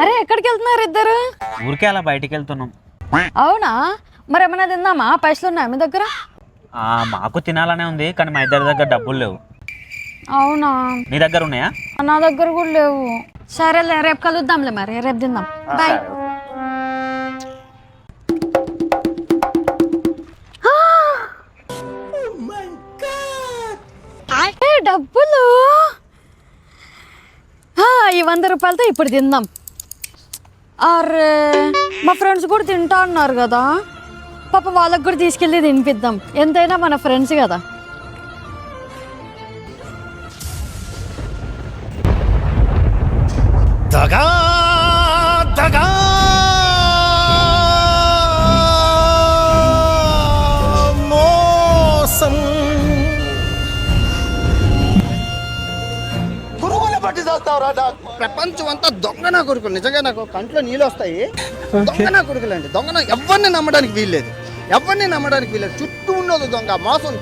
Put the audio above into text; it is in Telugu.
అరే ఎక్కడికి వెళ్తున్నారు ఇద్దరు? ఊరికే అలా బయటికి వెళ్తున్నాం. అవునా, మరి ఏమైనా తిందామా? పైసలు ఉన్నాయా మీ దగ్గర? మాకు తినాలనే ఉంది, కానీ మా ఇద్దరి దగ్గర డబ్బులు లేవు. అవునా, నీ దగ్గర ఉన్నాయా? నా దగ్గర కూడా లేవు. సరేలే, రేపు కలుద్దాంలే, మరి రేపు తిందాం. బాయ్. డబ్బులు ఈ 100 రూపాయలతో ఇప్పుడు తిందాం. అరే మా ఫ్రెండ్స్ కూడా తింటా అన్నారు కదా, పాప వాళ్ళకి కూడా తీసుకెళ్ళి తినిపిద్దాం. ఎంతైనా మన ఫ్రెండ్స్ కదా. దగా దగా మోసం పురుగులు పట్టి చేస్తావురా. ప్రపంచం అంతా దొంగ నా కొడుకులు. నిజంగా నాకు కంట్లో నీళ్ళు వస్తాయి. దొంగ నా కొడుకులు అండి. దొంగ ఎవరిని నమ్మడానికి వీల్లేదు. చుట్టూ ఉన్నది దొంగ మోసం.